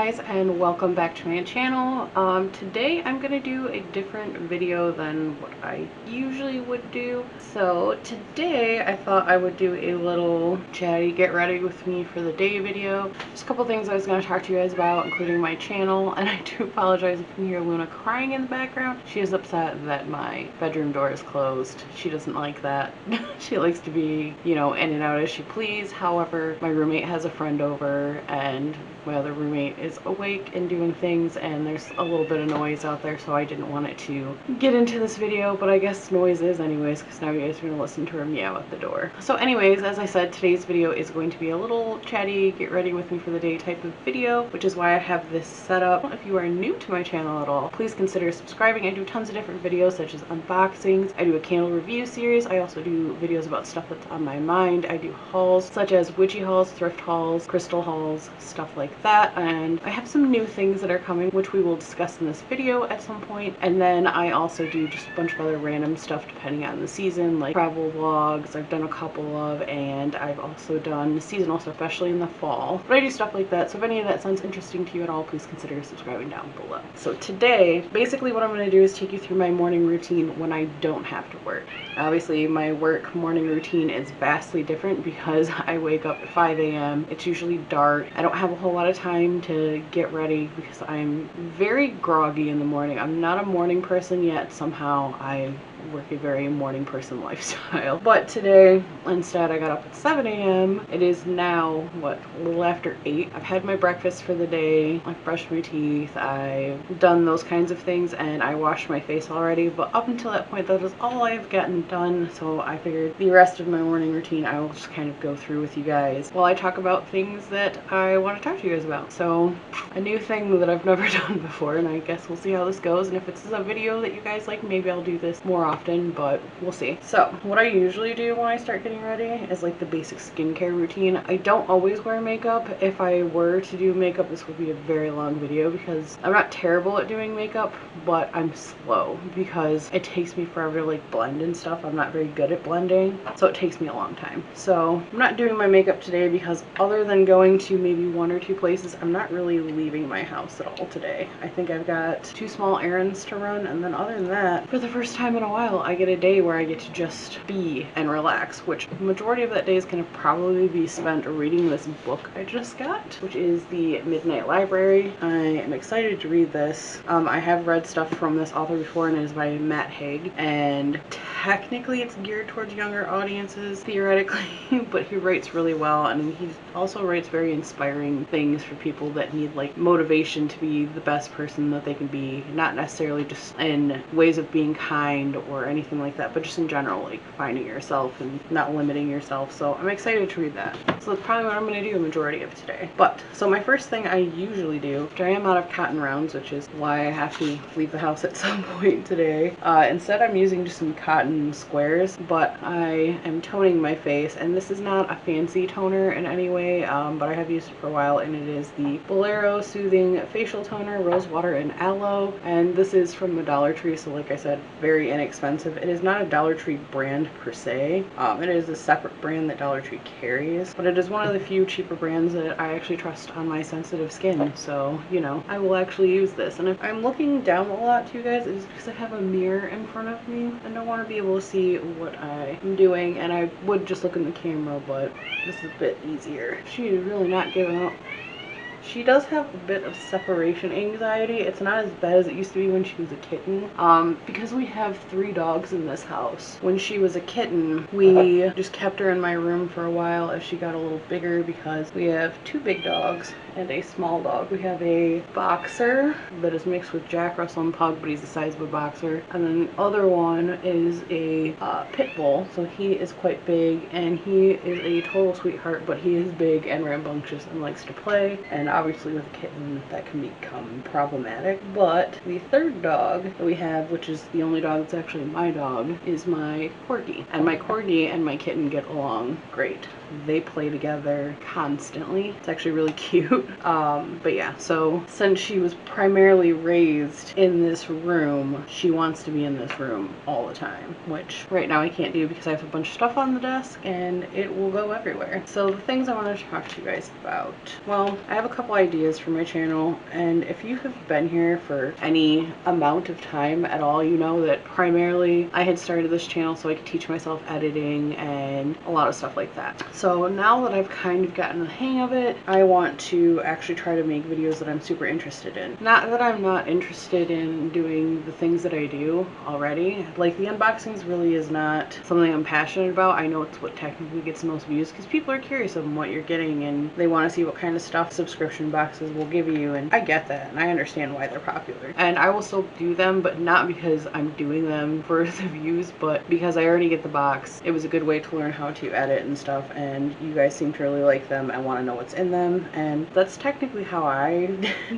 guys, and welcome back to my channel. Today I'm gonna do a different video than what I usually would do. So today I thought I would do a little chatty get ready with me for the day video. Just a couple things I was gonna talk to you guys about, including my channel, and I do apologize if you can hear Luna crying in the background. She is upset that my bedroom door is closed. She doesn't like that. She likes to be, you know, in and out as she please. However, my roommate has a friend over and my other roommate is awake and doing things, and there's a little bit of noise out there, so I didn't want it to get into this video, but I guess noise is anyways, because now you guys are going to listen to her meow at the door. So anyways, as I said, today's video is going to be a little chatty, get ready with me for the day type of video, which is why I have this set up. If you are new to my channel at all, please consider subscribing. I do tons of different videos such as unboxings, I do a candle review series, I also do videos about stuff that's on my mind, I do hauls such as witchy hauls, thrift hauls, crystal hauls, stuff like that, and I have some new things that are coming which we will discuss in this video at some point. And then I also do just a bunch of other random stuff depending on the season, like travel vlogs I've done a couple of, and I've also done seasonal stuff, especially in the fall. But I do stuff like that, so if any of that sounds interesting to you at all, please consider subscribing down below. So today, basically what I'm going to do is take you through my morning routine when I don't have to work. Obviously my work morning routine is vastly different because I wake up at 5 a.m. It's usually dark. I don't have a whole lot of time to get ready because I'm very groggy in the morning. I'm not a morning person yet. Somehow I work a very morning person lifestyle. But today, instead, I got up at 7 a.m. It is now, what, a little after 8. I've had my breakfast for the day. I've brushed my teeth. I've done those kinds of things, and I washed my face already. But up until that point, that is all I've gotten done. So I figured the rest of my morning routine, I will just kind of go through with you guys while I talk about things that I want to talk to you guys about. So a new thing that I've never done before, and I guess we'll see how this goes. And if it's a video that you guys like, maybe I'll do this more often, but we'll see. So what I usually do when I start getting ready is like the basic skincare routine. I don't always wear makeup. If I were to do makeup, this would be a very long video because I'm not terrible at doing makeup, but I'm slow because it takes me forever to like blend and stuff. I'm not very good at blending, so it takes me a long time. So I'm not doing my makeup today because other than going to maybe 1 or 2 places, I'm not really leaving my house at all today. I think I've got 2 small errands to run, and then other than that, for the first time in a while, I get a day where I get to just be and relax, which the majority of that day is going to probably be spent reading this book I just got, which is The Midnight Library. I am excited to read this. I have read stuff from this author before, and it is by Matt Haig, and technically it's geared towards younger audiences, theoretically, but he writes really well, and he also writes very inspiring things for people that need like motivation to be the best person that they can be, not necessarily just in ways of being kind or anything like that, but just in general, like finding yourself and not limiting yourself. So I'm excited to read that. So that's probably what I'm going to do a majority of today. But so my first thing I usually do, after I am out of cotton rounds, which is why I have to leave the house at some point today, instead I'm using just some cotton squares, but I am toning my face, and this is not a fancy toner in any way, but I have used it for a while, and it is the Bolero Soothing Facial Toner, Rose Water and Aloe, and this is from the Dollar Tree, so like I said, very inexpensive. It is not a Dollar Tree brand per se. It is a separate brand that Dollar Tree carries, but it is one of the few cheaper brands that I actually trust on my sensitive skin, so, you know, I will actually use this. And if I'm looking down a lot to you guys, it is because I have a mirror in front of me, and I want to be able to see what I am doing, and I would just look in the camera, but this is a bit easier. She is really not giving up. She does have a bit of separation anxiety. It's not as bad as it used to be when she was a kitten. Because we have 3 dogs in this house. When she was a kitten, we just kept her in my room for a while as she got a little bigger, because we have 2 big dogs and a small dog. We have a boxer that is mixed with Jack Russell and Pug, but he's the size of a boxer. And then the other one is a pit bull, so he is quite big, and he is a total sweetheart, but he is big and rambunctious and likes to play, and obviously with a kitten that can become problematic. But the 3rd dog that we have, which is the only dog that's actually my dog, is my corgi, and my corgi and my kitten get along great. they play together constantly. It's actually really cute. But yeah, so since she was primarily raised in this room, she wants to be in this room all the time, which right now I can't do because I have a bunch of stuff on the desk and it will go everywhere. So the things I want to talk to you guys about. Well, I have a couple ideas for my channel, and if you have been here for any amount of time at all, you know that primarily I had started this channel so I could teach myself editing and a lot of stuff like that. So now that I've kind of gotten the hang of it, I want to actually try to make videos that I'm super interested in. Not that I'm not interested in doing the things that I do already. Like, the unboxings really is not something I'm passionate about. I know it's what technically gets the most views because people are curious of what you're getting and they want to see what kind of stuff subscription boxes will give you, and I get that and I understand why they're popular. And I will still do them, but not because I'm doing them for the views, but because I already get the box. It was a good way to learn how to edit and stuff, and you guys seem to really like them and want to know what's in them, and that's technically how I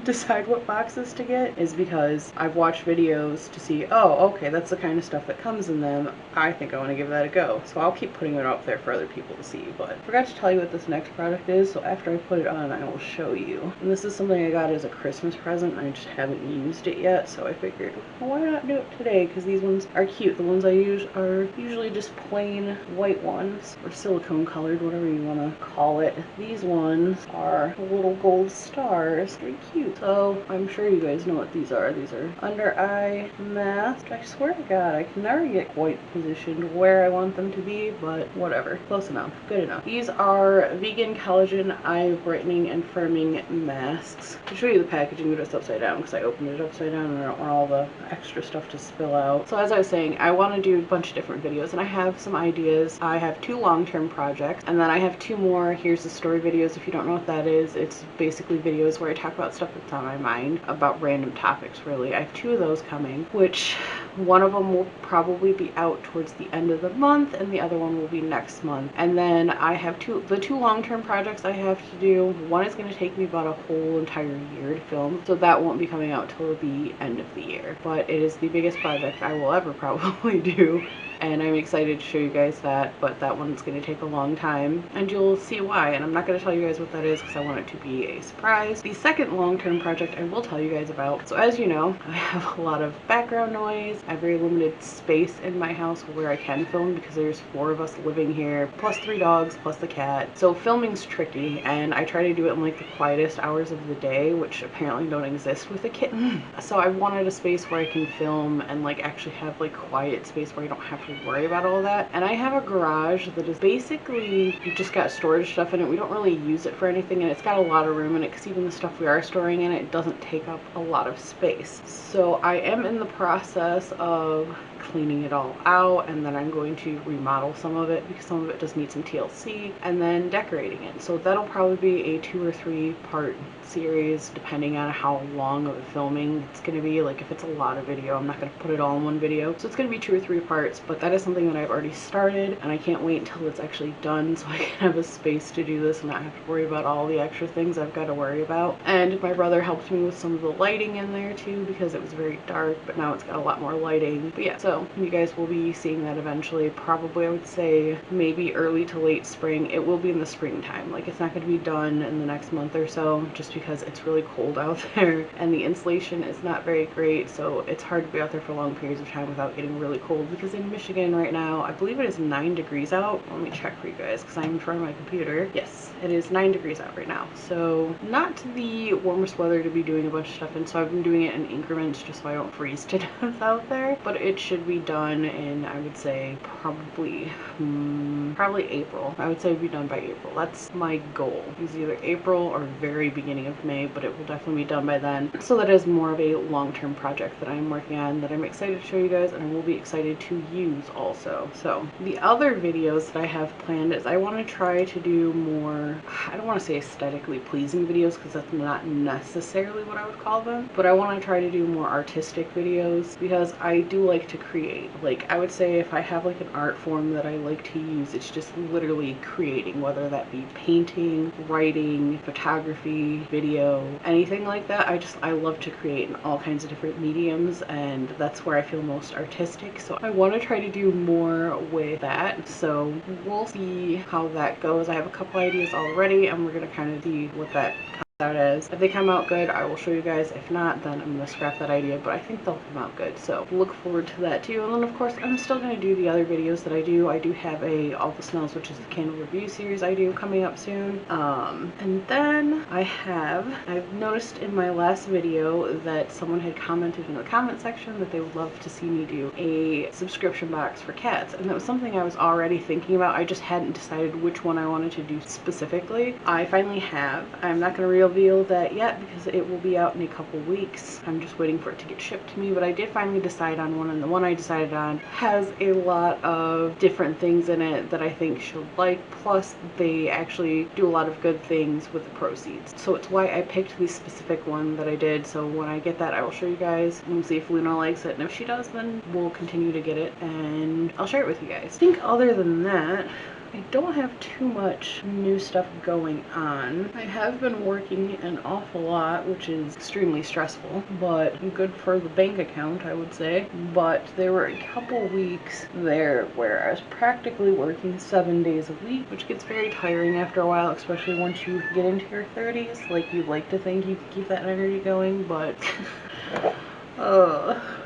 decide what boxes to get, is because I've watched videos to see, oh, okay, that's the kind of stuff that comes in them. I think I want to give that a go. So I'll keep putting it out there for other people to see. But I forgot to tell you what this next product is, so after I put it on, I will show you. And this is something I got as a Christmas present, and I just haven't used it yet, so I figured, well, why not do it today? Because these ones are cute. The ones I use are usually just plain white ones, or silicone colored, whatever you want to call it. These ones are little gold stars. Very cute. So I'm sure you guys know what these are. These are under eye masks. I swear to God, I can never get quite positioned where I want them to be, but whatever. Close enough. Good enough. These are vegan collagen eye brightening and firming masks. I'll show you the packaging, but it's upside down because I opened it upside down and I don't want all the extra stuff to spill out. So as I was saying, I want to do a bunch of different videos, and I have some ideas. I have 2 long-term projects, and then I have 2 more Here's the Story videos. If you don't know what that is, it's basically videos where I talk about stuff that's on my mind, about random topics, really. I have 2 of those coming, which one of them will probably be out towards the end of the month, and the other one will be next month. And then I have the two long-term projects I have to do. One is going to take me about a whole entire year to film, so that won't be coming out till the end of the year. But it is the biggest project I will ever probably do, and I'm excited to show you guys that, but that one's going to take a long time, and you'll see why. And I'm not going to tell you guys what that is because I want it to be a surprise. The second long-term project I will tell you guys about. So as you know, I have a lot of background noise. I have very limited space in my house where I can film because there's 4 of us living here, plus 3 dogs, plus the cat. So filming's tricky, and I try to do it in like the quietest hours of the day, which apparently don't exist with a kitten. So I wanted a space where I can film and like actually have like quiet space where I don't have to worry about all that. And I have a garage that is basically just got storage stuff in it. We don't really use it for anything, and it's got a lot of room in it because even the stuff we are storing in it doesn't take up a lot of space. So I am in the process of cleaning it all out, and then I'm going to remodel some of it because some of it does need some TLC, and then decorating it. So that'll probably be a 2 or 3 part series depending on how long of a filming it's going to be. Like, if it's a lot of video, I'm not going to put it all in one video, so it's going to be 2 or 3 parts. But that is something that I've already started, and I can't wait until it's actually done so I can have a space to do this and not have to worry about all the extra things I've got to worry about. And my brother helped me with some of the lighting in there too because it was very dark, but now it's got a lot more lighting. But yeah, so you guys will be seeing that eventually. Probably, I would say maybe early to late spring. It will be in the springtime. Like, it's not going to be done in the next month or so just because it's really cold out there and the insulation is not very great, so it's hard to be out there for long periods of time without getting really cold, because in Michigan right now, I believe it is 9 degrees out. Let me check for you guys because I'm in front of my computer. Yes, it is 9 degrees out right now, so not the warmest weather to be doing a bunch of stuff in. So I've been doing it in increments just so I don't freeze to death out there, but it should be done in, I would say, probably April. I would say it'd be done by April. That's my goal. It's either April or very beginning of May, but it will definitely be done by then. So that is more of a long-term project that I'm working on that I'm excited to show you guys, and I will be excited to use also. So the other videos that I have planned is I want to try to do more, I don't want to say aesthetically pleasing videos because that's not necessarily what I would call them, but I want to try to do more artistic videos because I do like to create. Like, I would say if I have like an art form that I like to use, it's just literally creating, whether that be painting, writing, photography, video, anything like that. I love to create in all kinds of different mediums, and that's where I feel most artistic. So I want to try to do more with that. So we'll see how that goes. I have a couple ideas already, and we're gonna kind of see what that out as. If they come out good, I will show you guys. If not, then I'm gonna scrap that idea, but I think they'll come out good, so look forward to that too. And then of course I'm still gonna do the other videos that I do. I do have a All the Smells, which is the candle review series I do, coming up soon. And then I've noticed in my last video that someone had commented in the comment section that they would love to see me do a subscription box for cats, and that was something I was already thinking about. I just hadn't decided which one I wanted to do specifically. I finally have. I'm not gonna reveal that yet because it will be out in a couple weeks. I'm just waiting for it to get shipped to me, but I did finally decide on one, and the one I decided on has a lot of different things in it that I think she'll like, plus they actually do a lot of good things with the proceeds. So it's why I picked the specific one that I did. So when I get that, I will show you guys, and we'll see if Luna likes it, and if she does, then we'll continue to get it and I'll share it with you guys. I think other than that, I don't have too much new stuff going on. I have been working an awful lot, which is extremely stressful, but good for the bank account, I would say. But there were a couple weeks there where I was practically working 7 days a week, which gets very tiring after a while, especially once you get into your 30s. Like, you'd like to think you can keep that energy going, but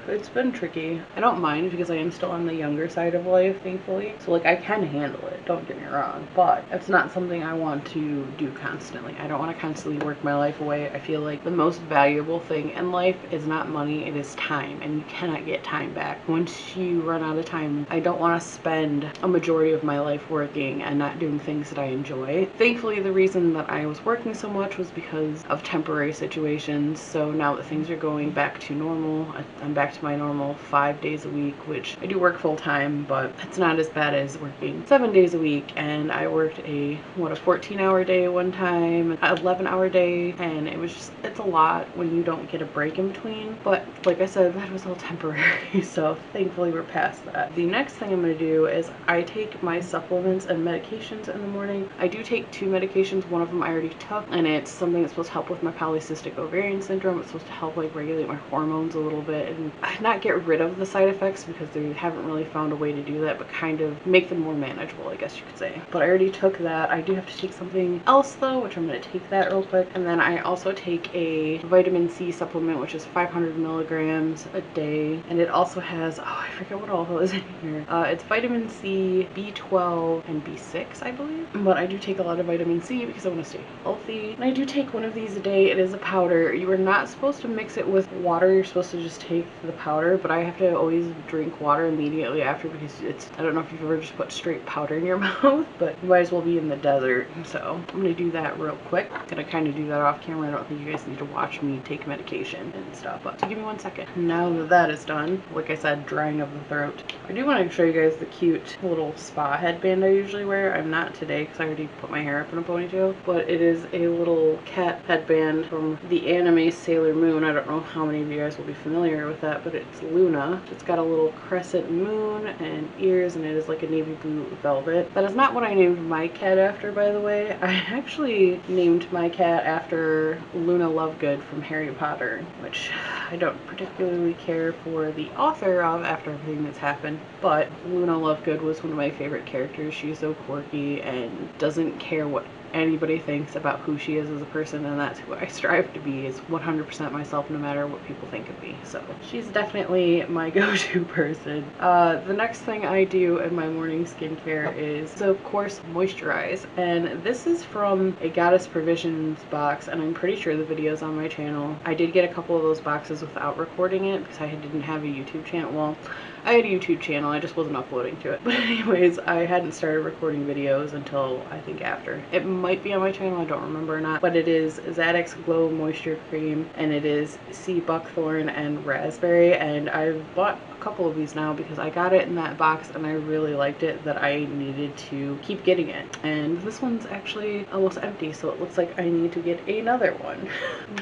it's been tricky. I don't mind because I am still on the younger side of life, thankfully. So like, I can handle it, don't get me wrong, but it's not something I want to do constantly. I don't want to constantly work my life away. I feel like the most valuable thing in life is not money, it is time, and you cannot get time back. Once you run out of time, I don't want to spend a majority of my life working and not doing things that I enjoy. Thankfully, the reason that I was working so much was because of temporary situations. So now that things are going back to normal, I'm back to my normal 5 days a week, which I do work full time, but it's not as bad as working 7 days a week. And I worked a 14-hour day one time, an 11-hour day, and it was just, it's a lot when you don't get a break in between. But like I said, that was all temporary, so thankfully we're past that. The next thing I'm going to do is I take my supplements and medications in the morning. I do take 2 medications. One of them I already took, and it's something that's supposed to help with my polycystic ovarian syndrome. It's supposed to help like regulate my hormones a little bit and not get rid of the side effects, because they haven't really found a way to do that, but kind of make them more manageable, I guess you could say. But I already took that. I do have to take something else though, which I'm going to take that real quick. And then I also take a vitamin C supplement, which is 500 milligrams a day, and it also has, I forget what all is in here. It's vitamin C, B12, and B6, I believe. But I do take a lot of vitamin C because I want to stay healthy. And I do take one of these a day. It is a powder. You are not supposed to mix it with water. You're supposed to just take the powder, but I have to always drink water immediately after because it's, I don't know if you've ever just put straight powder in your mouth, but you might as well be in the desert. So I'm gonna do that real quick. I'm gonna kind of do that off camera. I don't think you guys need to watch me take medication and stuff, but so give me 1 second. Now that that is done, like I said, drying of the throat, I do want to show you guys the cute little spa headband I usually wear. I'm not today because I already put my hair up in a ponytail, but it is a little cat headband from the anime Sailor Moon. I don't know how many of you guys will be familiar with that, but it's Luna. It's got a little crescent moon and ears, and it is like a navy blue velvet. That is not what I named my cat after, by the way. I actually named my cat after Luna Lovegood from Harry Potter, which I don't particularly care for the author of after everything that's happened, but Luna Lovegood was one of my favorite characters. She's so quirky and doesn't care what anybody thinks about who she is as a person, and that's who I strive to be, is 100% myself no matter what people think of me. So she's definitely my go-to person. The next thing I do in my morning skincare is, so of course, moisturize, and this is from a Goddess Provisions box, and I'm pretty sure the video's on my channel. I did get a couple of those boxes without recording it because I didn't have a YouTube channel. Well, I had a YouTube channel, I just wasn't uploading to it. But anyways, I hadn't started recording videos until I think after. It might be on my channel, I don't remember or not, but it is Zadex Glow Moisture Cream, and it is sea buckthorn and raspberry, and I've bought a couple of these now because I got it in that box and I really liked it that I needed to keep getting it. And this one's actually almost empty, so it looks like I need to get another one.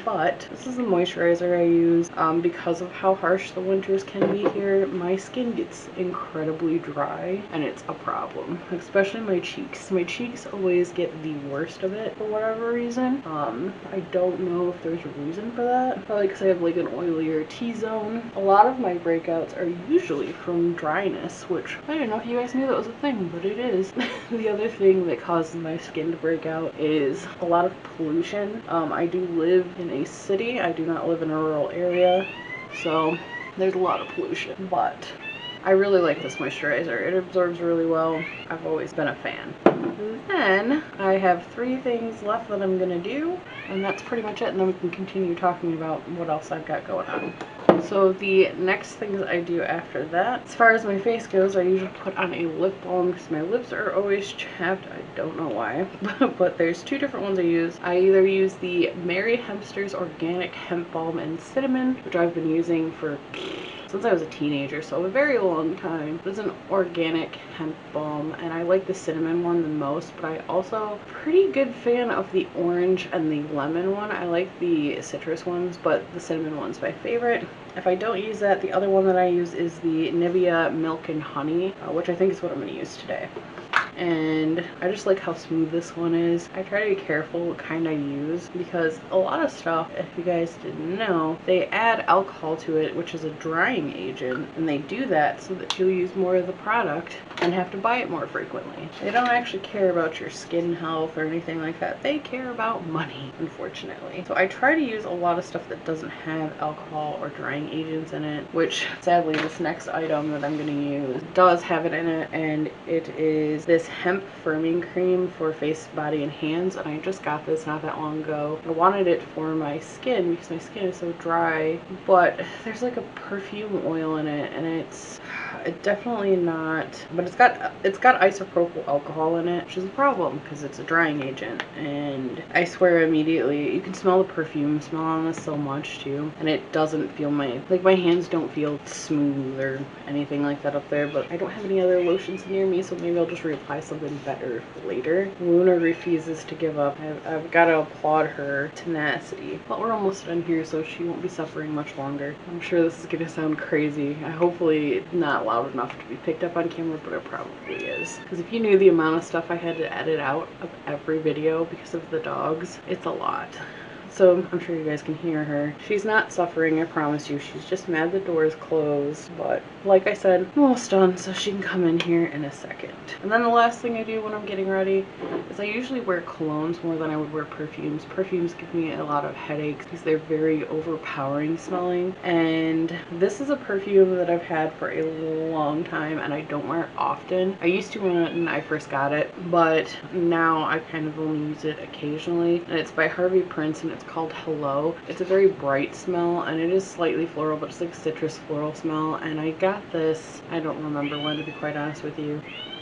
But this is a moisturizer I use because of how harsh the winters can be here. My skin gets incredibly dry and it's a problem, especially my cheeks. My cheeks always get the worst of it for whatever reason. I don't know if there's a reason for that. Probably because I have like an oilier T-zone. A lot of my breakouts are usually from dryness, which I don't know if you guys knew that was a thing, but it is. The other thing that causes my skin to break out is a lot of pollution. I do live in a city. I do not live in a rural area, so there's a lot of pollution, but I really like this moisturizer. It absorbs really well. I've always been a fan. Then I have 3 things left that I'm gonna do, and that's pretty much it, and then we can continue talking about what else I've got going on. So the next things I do after that, as far as my face goes, I usually put on a lip balm because my lips are always chapped. I don't know why, but there's 2 different ones I use. I either use the Mary Hempster's Organic Hemp Balm and Cinnamon, which I've been using for since I was a teenager, so a very long time. It's an organic hemp balm, and I like the cinnamon one the most, but I also pretty good fan of the orange and the lemon one. I like the citrus ones, but the cinnamon one's my favorite. If I don't use that, the other one that I use is the Nivea Milk and Honey, which I think is what I'm going to use today. And I just like how smooth this one is. I try to be careful what kind I use because a lot of stuff, if you guys didn't know, they add alcohol to it, which is a drying agent, and they do that so that you'll use more of the product and have to buy it more frequently. They don't actually care about your skin health or anything like that. They care about money, unfortunately. So I try to use a lot of stuff that doesn't have alcohol or drying agents in it, which sadly this next item that I'm going to use does have it in it, and it is this hemp firming cream for face, body, and hands. And I just got this not that long ago. I wanted it for my skin because my skin is so dry, but there's like a perfume oil in it, and it's definitely not, but it's got isopropyl alcohol in it, which is a problem because it's a drying agent. And I swear immediately you can smell the perfume smell on this so much too, and it doesn't feel my hands don't feel smooth or anything like that up there. But I don't have any other lotions near me, so maybe I'll just reapply something better for later. Luna refuses to give up. I've got to applaud her tenacity, but we're almost done here, so she won't be suffering much longer. I'm sure this is gonna sound crazy. Hopefully not loud enough to be picked up on camera, but it probably is, because if you knew the amount of stuff I had to edit out of every video because of the dogs, it's a lot. So I'm sure you guys can hear her. She's not suffering, I promise you. She's just mad the door is closed. But like I said, I'm almost done, so she can come in here in a second. And then the last thing I do when I'm getting ready is I usually wear colognes more than I would wear perfumes. Perfumes give me a lot of headaches because they're very overpowering smelling. And this is a perfume that I've had for a long time, and I don't wear it often. I used to when I first got it, but now I kind of only use it occasionally. And it's by Harvey Prince, and it's called Hello. It's a very bright smell, and it is slightly floral, but it's like citrus floral smell. And I got this, I don't remember when, to be quite honest with you.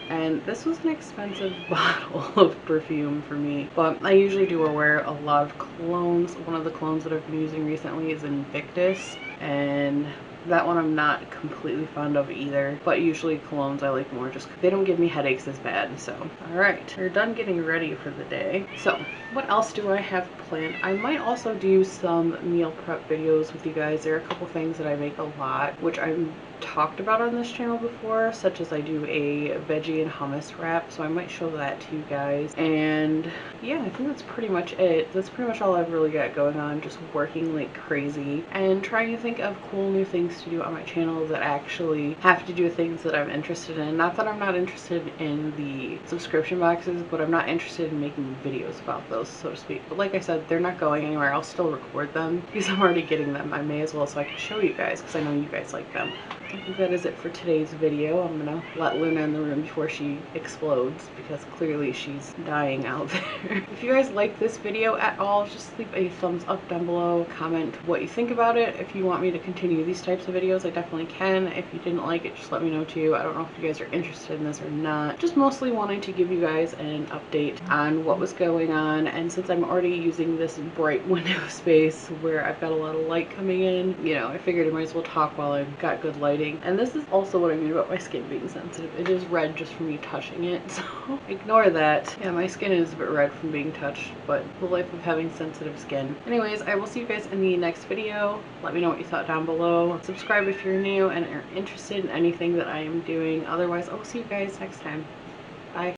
And this was an expensive bottle of perfume for me, but I usually do wear a lot of colognes. One of the colognes that I've been using recently is Invictus, and that one I'm not completely fond of either, but usually colognes I like more just because they don't give me headaches as bad. So alright, we're done getting ready for the day. So what else do I have planned? I might also do some meal prep videos with you guys. There are a couple things that I make a lot, which I've talked about on this channel before, such as I do a veggie and hummus wrap, so I might show that to you guys. And yeah, I think that's pretty much it. That's pretty much all I've really got going on, just working like crazy and trying to think of cool new things to do on my channel that actually have to do with things that I'm interested in. Not that I'm not interested in the subscription boxes, but I'm not interested in making videos about those, so to speak. But like I said, they're not going anywhere. I'll still record them because I'm already getting them. I may as well, so I can show you guys because I know you guys like them. I think that is it for today's video. I'm gonna let Luna in the room before she explodes because clearly she's dying out there. If you guys like this video at all, just leave a thumbs up down below. Comment what you think about it. If you want me to continue these types types of videos, I definitely can. If you didn't like it, just let me know too. I don't know if you guys are interested in this or not. Just mostly wanting to give you guys an update on what was going on, and since I'm already using this bright window space where I've got a lot of light coming in, you know, I figured I might as well talk while I've got good lighting. And this is also what I mean about my skin being sensitive. It is red just from me touching it, so ignore that. Yeah, my skin is a bit red from being touched, but the life of having sensitive skin. Anyways, I will see you guys in the next video. Let me know what you thought down below. Subscribe if you're new and are interested in anything that I am doing. Otherwise, I will see you guys next time.